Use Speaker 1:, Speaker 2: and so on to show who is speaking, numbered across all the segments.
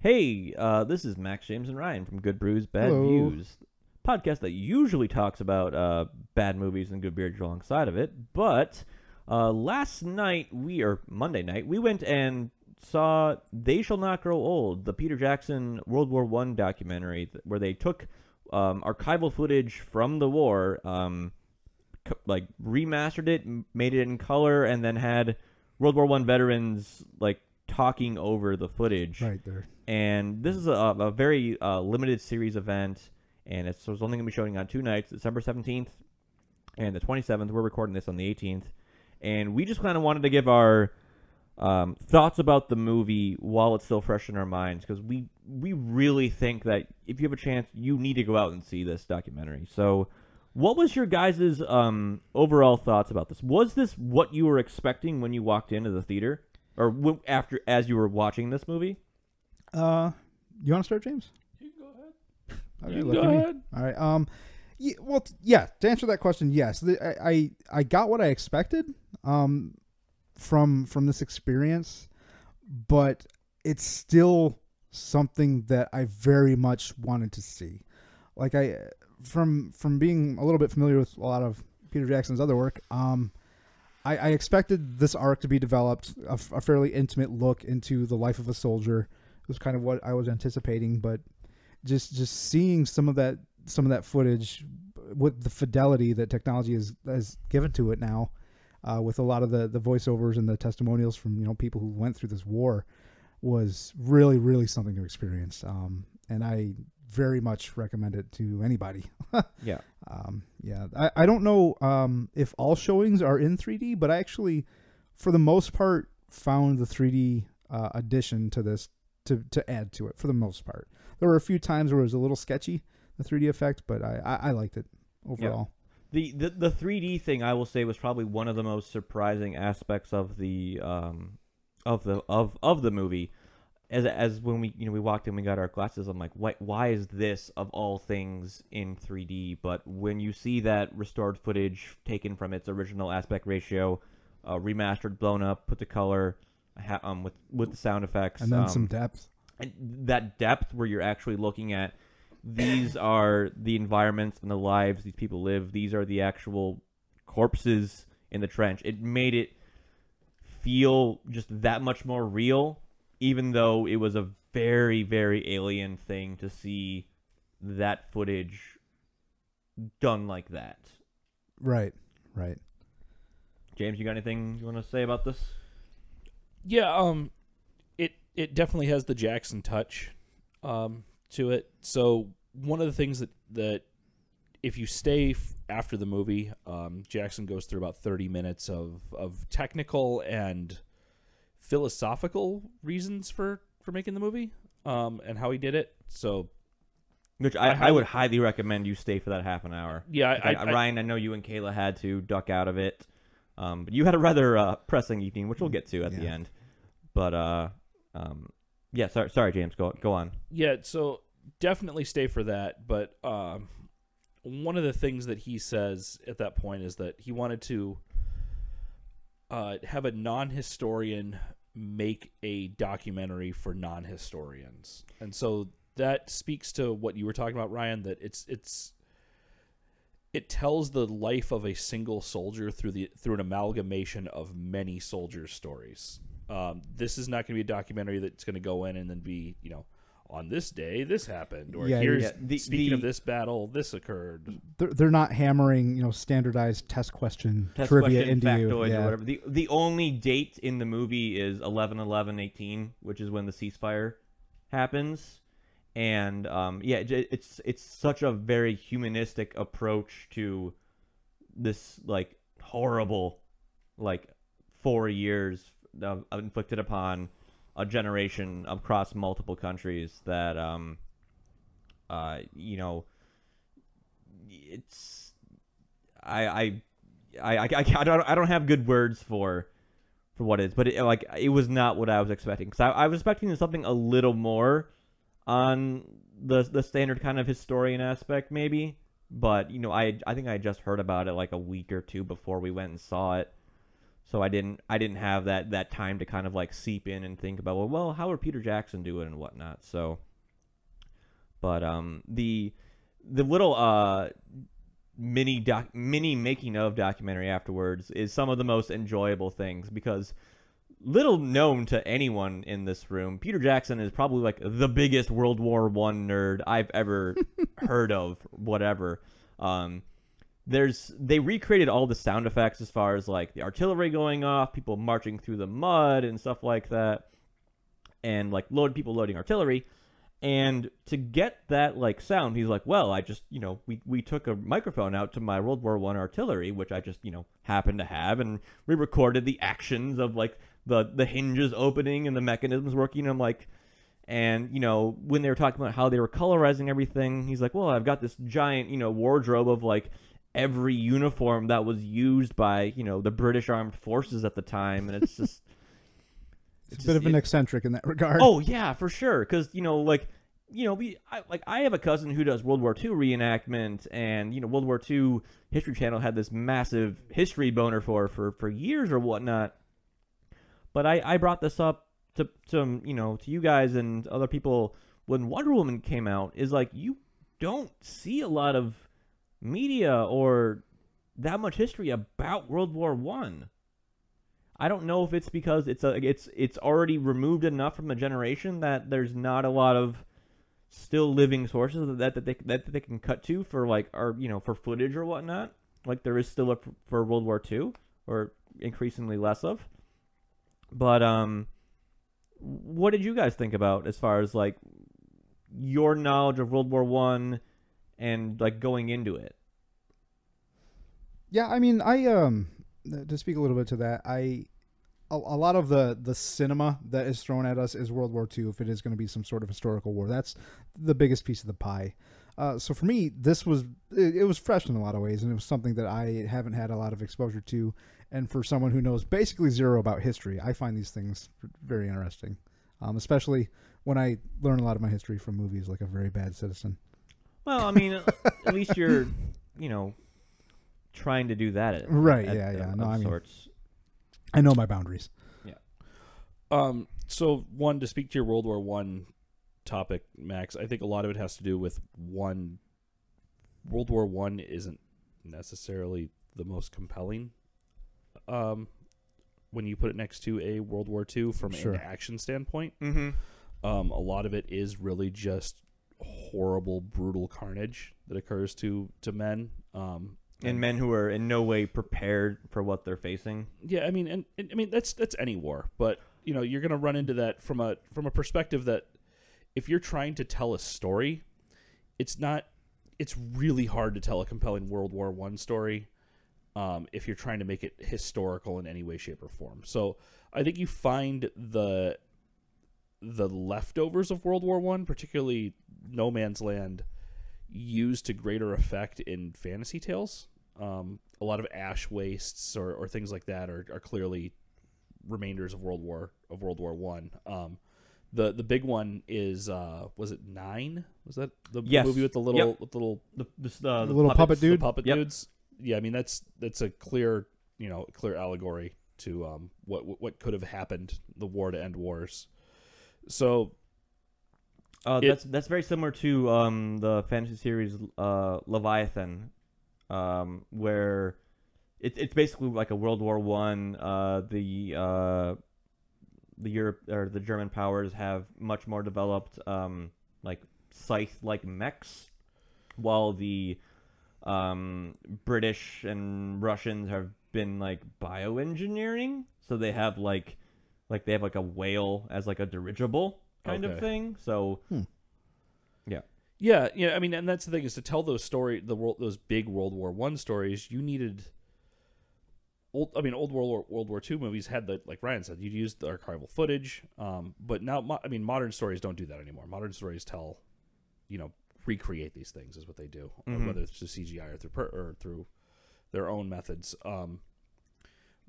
Speaker 1: Hey, this is Max, James, and Ryan from Good Brews, Bad
Speaker 2: Hello.
Speaker 1: Views, podcast that usually talks about bad movies and good beer alongside of it. But last night, Monday night, we went and saw They Shall Not Grow Old, the Peter Jackson World War I documentary, where they took archival footage from the war, remastered it, made it in color, and then had World War I veterans talking over the footage.
Speaker 2: Right there.
Speaker 1: And this is a very limited series event, and it's only going to be showing on two nights, December 17th and the 27th. We're recording this on the 18th. And we just kind of wanted to give our thoughts about the movie while it's still fresh in our minds, because we really think that if you have a chance, you need to go out and see this documentary. So what was your guys' overall thoughts about this? Was this what you were expecting when you walked into the theater? Or as you were watching this movie?
Speaker 2: You want to start, James?
Speaker 3: You can go ahead.
Speaker 2: Okay,
Speaker 3: You can
Speaker 2: look
Speaker 3: go
Speaker 2: at me.
Speaker 3: ahead.
Speaker 2: All right. Yeah. To answer that question, yes. I got what I expected from this experience, but it's still something that I very much wanted to see. Like from being a little bit familiar with a lot of Peter Jackson's other work, I expected this arc to be developed, a fairly intimate look into the life of a soldier. It was kind of what I was anticipating, but just seeing some of that footage with the fidelity that technology has given to it now, with a lot of the voiceovers and the testimonials from people who went through this war, was really, really something to experience. And I very much recommend it to anybody.
Speaker 1: Yeah.
Speaker 2: I don't know if all showings are in 3D, but I actually, for the most part, found the 3D addition to this to add to it for the most part. There were a few times where it was a little sketchy, the 3D effect, but I liked it overall.
Speaker 1: Yeah. The 3D thing, I will say, was probably one of the most surprising aspects of the movie. As when we walked in, we got our glasses. I'm like, why is this of all things in 3D? But when you see that restored footage taken from its original aspect ratio, remastered, blown up, put to color, with the sound effects,
Speaker 2: And then some depth.
Speaker 1: and that depth where you're actually looking at, these are the environments and the lives these people live. These are the actual corpses in the trench. It made it feel just that much more real, even though it was a very, very alien thing to see that footage done like that.
Speaker 2: Right.
Speaker 1: James, you got anything you want to say about this?
Speaker 3: Yeah, it definitely has the Jackson touch to it. So one of the things that if you stay after the movie, Jackson goes through about 30 minutes of technical and philosophical reasons for making the movie, and how he did it. So,
Speaker 1: Which I would highly recommend you stay for that half an hour.
Speaker 3: yeah,
Speaker 1: Ryan, I know you and Kayla had to duck out of it, but you had a rather pressing evening, which we'll get to at the end. But yeah, sorry, James, go on.
Speaker 3: Yeah, so definitely stay for that. But one of the things that he says at that point is that he wanted to have a non-historian make a documentary for non-historians. And so that speaks to what you were talking about, Ryan, that it tells the life of a single soldier through an amalgamation of many soldiers' stories. This is not going to be a documentary that's going to go in and then be, on this day this happened, or speaking of this battle, this occurred.
Speaker 2: They're not hammering standardized test question trivia into you.
Speaker 1: Factoids or whatever. The only date in the movie is 11/11/18, which is when the ceasefire happens. And it's such a very humanistic approach to this horrible 4 years inflicted upon a generation across multiple countries that it's I don't have good words for what it is, but it was not what I was expecting, because I was expecting something a little more on the standard kind of historian aspect maybe, but I think I just heard about it like a week or two before we went and saw it. So I didn't have that time to kind of like seep in and think about well how would Peter Jackson do it and whatnot. So, but the little mini making of documentary afterwards is some of the most enjoyable things, because little known to anyone in this room, Peter Jackson is probably like the biggest World War I nerd I've ever heard of. Whatever. They recreated all the sound effects as far as like the artillery going off, people marching through the mud and stuff like that, and like people loading artillery. And to get that like sound, he's like, well, I just, we took a microphone out to my World War I artillery, which I just, happened to have, and we recorded the actions of like the hinges opening and the mechanisms working. I'm like, and, when they were talking about how they were colorizing everything, he's like, well, I've got this giant, wardrobe of like every uniform that was used by, the British Armed Forces at the time. And it's just...
Speaker 2: It's a bit of an eccentric in that regard.
Speaker 1: Oh yeah, for sure. Because I have a cousin who does World War II reenactment, and World War II History Channel had this massive history boner for years or whatnot. But I brought this up to you guys and other people when Wonder Woman came out. Is like, you don't see a lot of media or that much history about World War I. I don't know if it's because it's already removed enough from a generation that there's not a lot of still living sources that they can cut to for like for footage or whatnot, like there is still for World War II, or increasingly less of. But what did you guys think about as far as like your knowledge of World War I and like going into it?
Speaker 2: Yeah, I mean, to speak a little bit to that, a lot of the cinema that is thrown at us is World War II, if it is going to be some sort of historical war. That's the biggest piece of the pie. So for me, it was fresh in a lot of ways, and it was something that I haven't had a lot of exposure to. And for someone who knows basically zero about history, I find these things very interesting, especially when I learn a lot of my history from movies like A Very Bad Citizen.
Speaker 1: Well, I mean, at least you're, trying to do that.
Speaker 2: Right,
Speaker 1: Sorts.
Speaker 2: I know my boundaries.
Speaker 1: Yeah.
Speaker 3: So one, to speak to your World War I topic, Max, I think a lot of it has to do with World War I isn't necessarily the most compelling when you put it next to a World War II from an action standpoint.
Speaker 1: Mm-hmm.
Speaker 3: A lot of it is really just horrible, brutal carnage that occurs to men.
Speaker 1: And men who are in no way prepared for what they're facing.
Speaker 3: Yeah, I mean, and I mean that's any war, but you're going to run into that from a perspective that if you're trying to tell a story, it's really hard to tell a compelling World War I story if you're trying to make it historical in any way, shape, or form. So I think you find the leftovers of World War I, particularly No Man's Land, used to greater effect in fantasy tales. A lot of ash wastes or things like that are clearly remainders of World War I. The big one is was it 9? Was that the movie with the little
Speaker 1: the
Speaker 2: little puppet dude?
Speaker 3: The puppet dudes. Yeah, I mean that's a clear allegory to what could have happened, the war to end wars. So
Speaker 1: that's very similar to the fantasy series Leviathan, where it's basically like a World War I. The Europe or the German powers have much more developed like scythe-like mechs, while the British and Russians have been like bioengineering. So they have like a whale as like a dirigible kind of thing. So
Speaker 3: yeah. I mean, and that's the thing, is to tell those those big World War I stories, you needed. Old World War II movies had like Ryan said, you'd use the archival footage, but now modern stories don't do that anymore. Modern stories recreate these things is what they do, whether it's through CGI or through their own methods.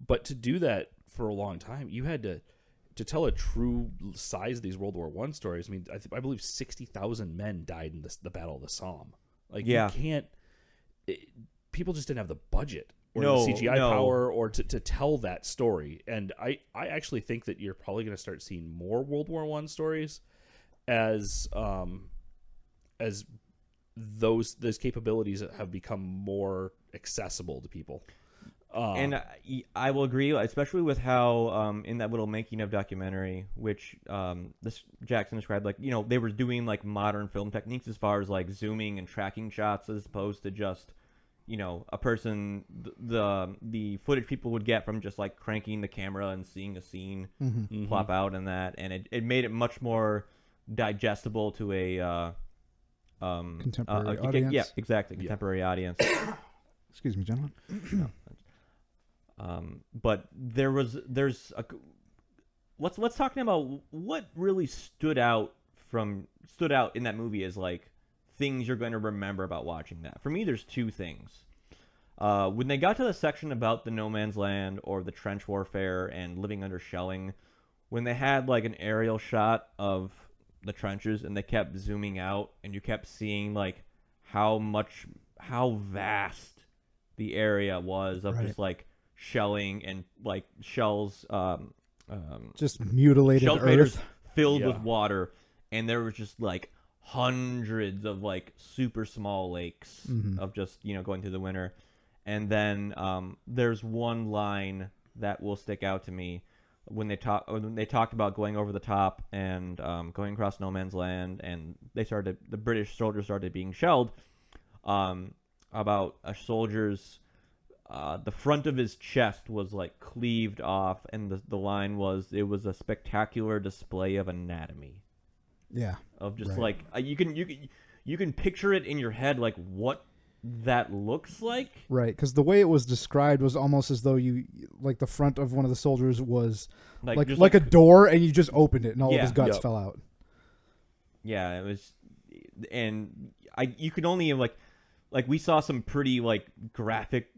Speaker 3: But to do that for a long time, you had to tell a true size of these World War I stories. I mean, I believe 60,000 men died in the Battle of the Somme. Like, you can't. People just didn't have the budget or
Speaker 1: No,
Speaker 3: the CGI
Speaker 1: no.
Speaker 3: power, or to tell that story. And I actually think that you're probably going to start seeing more World War I stories as those capabilities have become more accessible to people.
Speaker 1: And I will agree, especially with how in that little making of documentary, which this Jackson described, like, you know, they were doing like modern film techniques as far as like zooming and tracking shots, as opposed to just, you know, a person, the footage people would get from just like cranking the camera and seeing a scene plop out in that, and it made it much more digestible to a
Speaker 2: Contemporary audience.
Speaker 1: Yeah, exactly, contemporary audience.
Speaker 2: Excuse me, gentlemen.
Speaker 1: But there's a let's talk about what really stood out in that movie as like things you're going to remember about watching that. For me, there's two things. When they got to the section about the no man's land or the trench warfare and living under shelling, when they had like an aerial shot of the trenches and they kept zooming out and you kept seeing like how vast the area was of just like shelling and like shells,
Speaker 2: just mutilated
Speaker 1: shell craters
Speaker 2: earth
Speaker 1: filled with water, and there was just like hundreds of like super small lakes of just, you know, going through the winter. And then there's one line that will stick out to me when they talked about going over the top and going across no man's land, and the British soldiers started being shelled. About a soldier's the front of his chest was like cleaved off, and the line was, it was a spectacular display of anatomy.
Speaker 2: Yeah.
Speaker 1: Of just like you can picture it in your head, like what that looks like.
Speaker 2: Right, because the way it was described was almost as though you, like, the front of one of the soldiers was like a door, and you just opened it, and all of his guts fell out.
Speaker 1: Yeah, it was, and you could only like we saw some pretty like graphic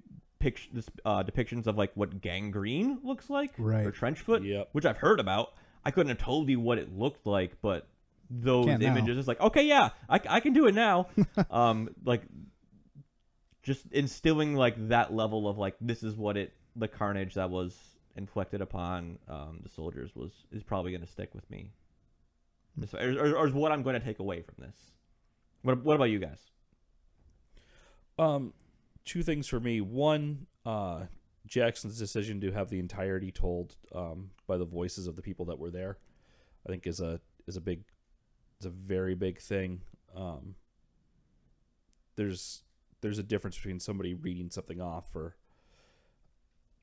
Speaker 1: depictions of like what gangrene looks like, or trench foot, which I've heard about. I couldn't have told you what it looked like, but those images, it's like, okay, yeah, I can do it now. Like just instilling like that level of like, this is what the carnage that was inflicted upon the soldiers is probably going to stick with me, or is what I'm going to take away from this. What about you guys?
Speaker 3: Two things for me. One, Jackson's decision to have the entirety told by the voices of the people that were there, I think is a very big thing. There's a difference between somebody reading something off or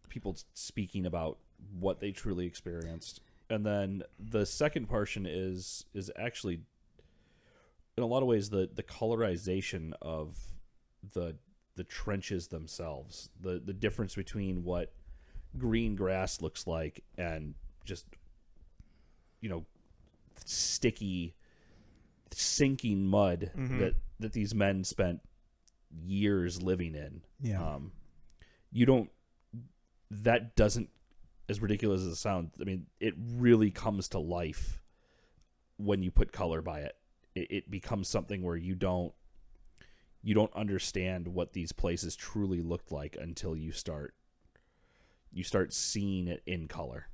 Speaker 3: people speaking about what they truly experienced. And then the second portion is actually, in a lot of ways, the colorization of the trenches themselves, the difference between what green grass looks like and just, you know, sticky, sinking mud that these men spent years living in. That doesn't, as ridiculous as it sounds, I mean, it really comes to life when you put color by it. It becomes something where you don't understand what these places truly looked like until you start seeing it in color.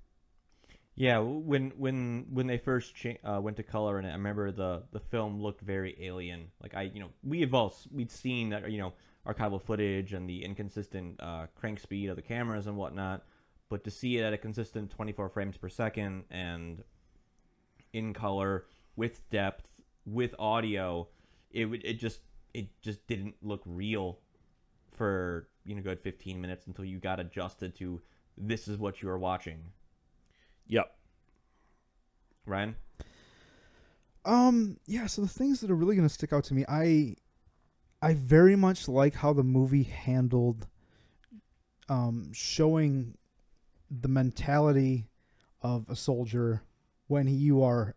Speaker 1: Yeah, when they first went to color, and I remember the film looked very alien. Like we'd seen that, you know, archival footage and the inconsistent crank speed of the cameras and whatnot, but to see it at a consistent 24 frames per second and in color with depth with audio, it just didn't look real for, you know, good 15 minutes until you got adjusted to this is what you are watching.
Speaker 3: Yep.
Speaker 1: Ryan?
Speaker 2: Yeah, so the things that are really going to stick out to me, I very much like how the movie handled showing the mentality of a soldier when you are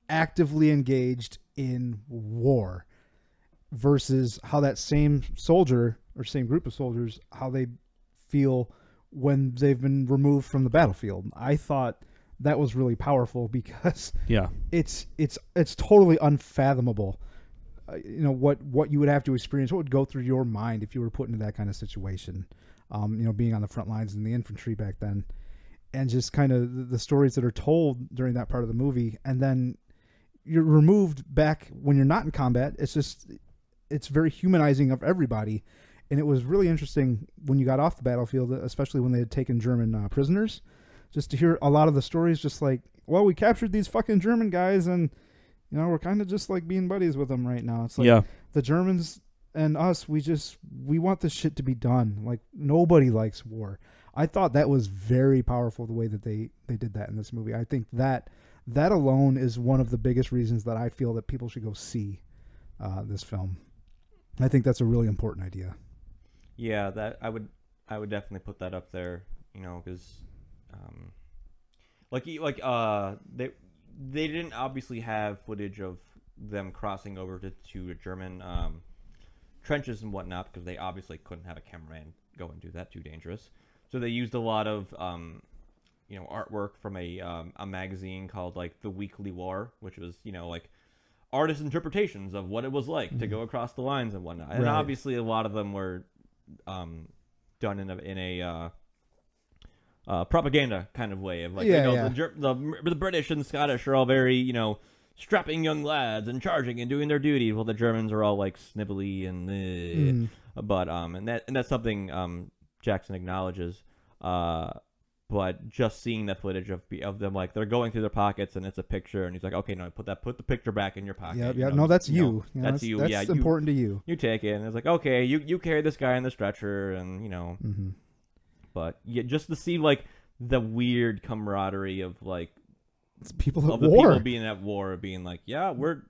Speaker 2: actively engaged in war versus how that same soldier or same group of soldiers, how they feel when they've been removed from the battlefield. I thought that was really powerful because it's totally unfathomable. You know, what you would have to experience, what would go through your mind if you were put into that kind of situation. being on the front lines in the infantry back then, and just kind of the stories that are told during that part of the movie. And then you're removed back when you're not in combat. It's very humanizing of everybody. And it was really interesting when you got off the battlefield, especially when they had taken German prisoners, just to hear a lot of the stories, just like, well, we captured these fucking German guys, and we're kind of just like being buddies with them right now. It's like the Germans and us, we want this shit to be done. Like, nobody likes war. I thought that was very powerful, the way that they did that in this movie. I think that alone is one of the biggest reasons that I feel that people should go see this film. I think that's a really important idea.
Speaker 1: Yeah, that I would definitely put that up there, because they didn't obviously have footage of them crossing over to German trenches and whatnot, because they obviously couldn't have a cameraman go and do that, too dangerous. So they used a lot of artwork from a magazine called like The Weekly War, which was like artist interpretations of what it was like to go across the lines and whatnot. And obviously a lot of them were done in a propaganda kind of way of like the British and Scottish are all very strapping young lads and charging and doing their duty, while the Germans are all like snivelly and but and that's something Jackson acknowledges. But just seeing that footage of them, like, they're going through their pockets and it's a picture, and he's like, okay, no, put the picture back in your pocket.
Speaker 2: Yeah, no, that's you.
Speaker 1: That's you.
Speaker 2: That's important to you.
Speaker 1: You take it, and it's like, okay, you carry this guy in the stretcher, and but just to see like the weird camaraderie of like
Speaker 2: it's people at
Speaker 1: the
Speaker 2: war.
Speaker 1: People being at war, being like, yeah, we're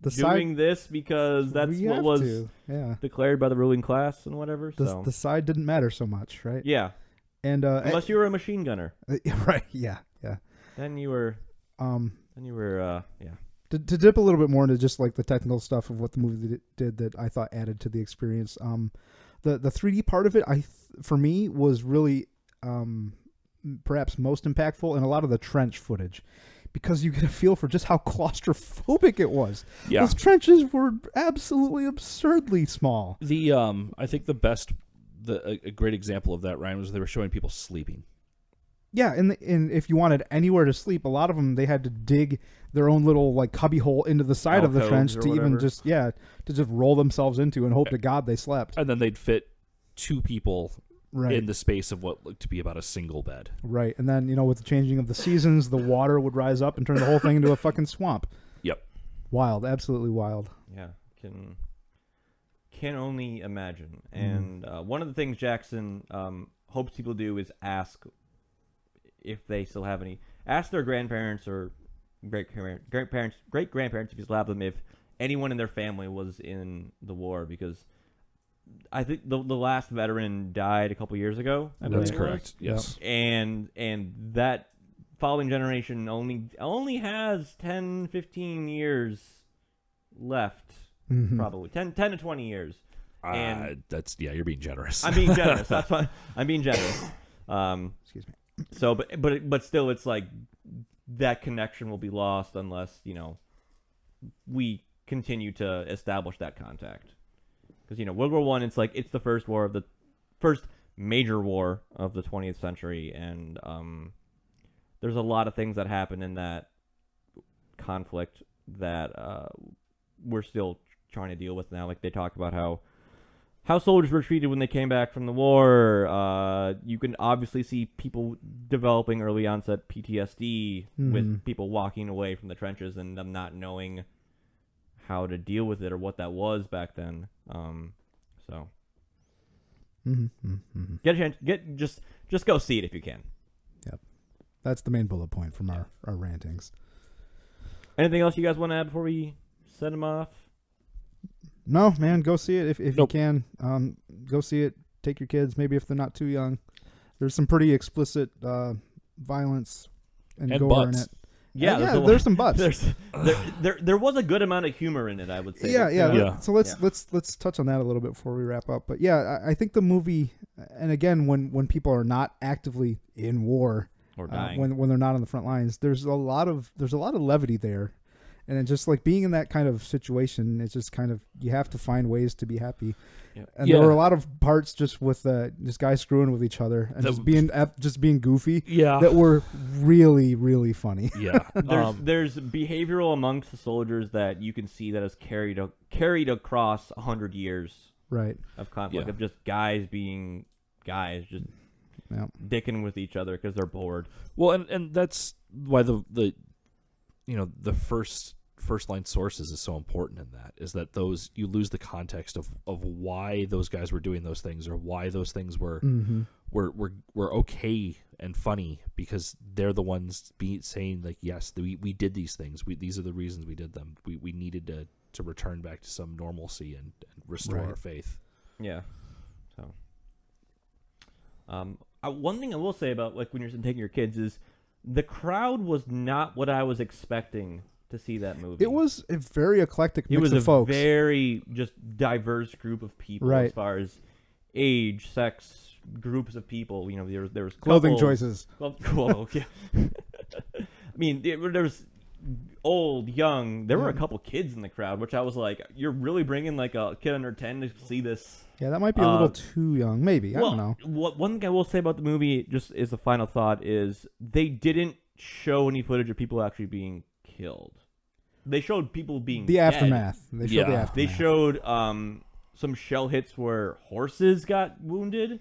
Speaker 1: doing this because that's what was declared by the ruling class and whatever.
Speaker 2: The side didn't matter so much, right?
Speaker 1: Yeah. And unless you were a machine gunner,
Speaker 2: right? Yeah.
Speaker 1: Then you were. To
Speaker 2: dip a little bit more into just like the technical stuff of what the movie did that I thought added to the experience. The 3D part of it, for me, was really perhaps most impactful, and a lot of the trench footage, because you get a feel for just how claustrophobic it was. Yeah. Those trenches were absolutely absurdly small.
Speaker 3: I think a great example of that, Ryan, was they were showing people sleeping.
Speaker 2: Yeah, and if you wanted anywhere to sleep, a lot of them, they had to dig their own little like cubby hole into the side of the trench to even just roll themselves into and hope to God they slept.
Speaker 3: And then they'd fit two people in the space of what looked to be about a single bed.
Speaker 2: Right, and then with the changing of the seasons, the water would rise up and turn the whole thing into a fucking swamp.
Speaker 3: Yep.
Speaker 2: Wild, absolutely wild.
Speaker 1: Yeah, can only imagine. And one of the things Jackson hopes people do is ask if they still have any. Ask their grandparents or great-grandparents if you still have them, if anyone in their family was in the war, because I think the last veteran died a couple years ago.
Speaker 3: That's correct. Yes.
Speaker 1: And that following generation only has 10, 15 years left. Probably 10 to 20 years. And
Speaker 3: you're being generous.
Speaker 1: I'm being generous. That's why I'm being generous.
Speaker 2: Excuse me.
Speaker 1: So, but still, it's like that connection will be lost unless we continue to establish that contact. Because World War I, it's like it's the first major war of the 20th century, and there's a lot of things that happen in that conflict that we're still trying to deal with now. Like they talk about how soldiers were treated when they came back from the war. You can obviously see people developing early onset PTSD with people walking away from the trenches and them not knowing how to deal with it or what that was back then. Get a chance. Just go see it if you can.
Speaker 2: Yep, that's the main bullet point from our rantings.
Speaker 1: Anything else you guys want to add before we send them off?
Speaker 2: No, man, go see it if you can. Go see it. Take your kids, maybe if they're not too young. There's some pretty explicit violence and gore
Speaker 3: butts.
Speaker 2: in it.
Speaker 1: Yeah,
Speaker 2: there's some butts.
Speaker 1: There was a good amount of humor in it, I would say.
Speaker 2: Yeah. So let's touch on that a little bit before we wrap up. But yeah, I think the movie, and again, when people are not actively in war
Speaker 1: or dying,
Speaker 2: when they're not on the front lines, there's a lot of levity there, And then just like being in that kind of situation, it's just kind of, you have to find ways to be happy.
Speaker 1: Yep.
Speaker 2: And there were a lot of parts just with just guys screwing with each other and just being goofy.
Speaker 3: Yeah.
Speaker 2: That were really, really funny.
Speaker 3: Yeah.
Speaker 1: There's behavioral amongst the soldiers that you can see that is carried across 100 years
Speaker 2: Right.
Speaker 1: of conflict, of just guys being guys, just dicking with each other because they're bored.
Speaker 3: Well, and that's why the first line sources is so important in that, is that those, you lose the context of why those guys were doing those things, or why those things were were okay and funny, because they're the ones saying like, yes, we did these things, these are the reasons we did them, we needed to return back to some normalcy and restore our faith.
Speaker 1: Yeah. So one thing I will say about like when you're taking your kids is the crowd was not what I was expecting to see that movie.
Speaker 2: It was a very eclectic mix of folks.
Speaker 1: It was a very just diverse group of people as far as age, sex, groups of people. You know, there was
Speaker 2: clothing choices.
Speaker 1: Well, yeah. I mean, there was old, young. There were a couple kids in the crowd, which I was like, you're really bringing like a kid under 10 to see this?
Speaker 2: Yeah, that might be a little too young. Maybe. I don't know.
Speaker 1: One thing I will say about the movie, just as a final thought, is they didn't show any footage of people actually being killed. They showed people being
Speaker 2: the
Speaker 1: dead.
Speaker 2: Aftermath. They showed the aftermath.
Speaker 1: They showed some shell hits where horses got wounded,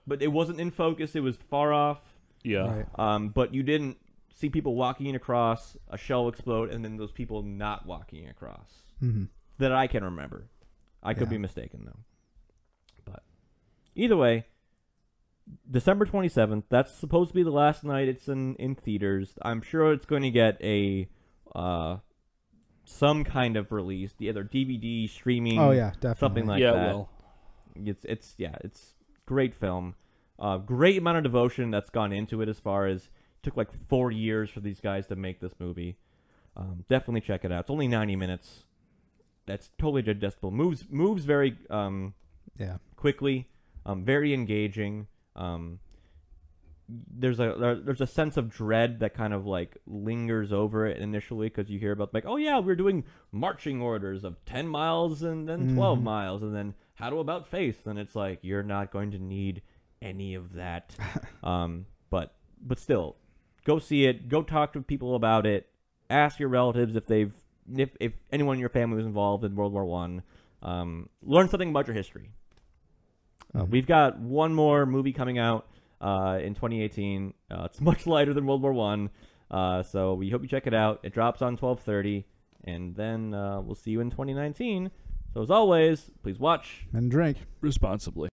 Speaker 1: but it wasn't in focus. It was far off.
Speaker 3: Yeah.
Speaker 2: Right.
Speaker 1: But you didn't see people walking across, a shell explode, and then those people not walking across.
Speaker 2: Mm-hmm.
Speaker 1: That I can remember. I could be mistaken, though. But either way, December 27th, that's supposed to be the last night it's in theaters. I'm sure it's going to get a some kind of release, either DVD, streaming,
Speaker 2: definitely.
Speaker 1: something like
Speaker 3: that.
Speaker 1: Well. It's great film. Great amount of devotion that's gone into it, as far as it took like 4 years for these guys to make this movie. Definitely check it out. It's only 90 minutes. That's totally digestible. Moves very quickly. Very engaging. There's a sense of dread that kind of like lingers over it initially, because you hear about like, oh yeah, we're doing marching orders of 10 miles and then 12 miles, and then how about faith? And it's like, you're not going to need any of that. But still, go see it. Go talk to people about it. Ask your relatives if anyone in your family was involved in World War I. Learn something about your history. We've got one more movie coming out in 2018. It's much lighter than World War I, so we hope you check it out. It drops on 12/30, and then we'll see you in 2019. So as always, please watch
Speaker 2: and drink
Speaker 3: responsibly.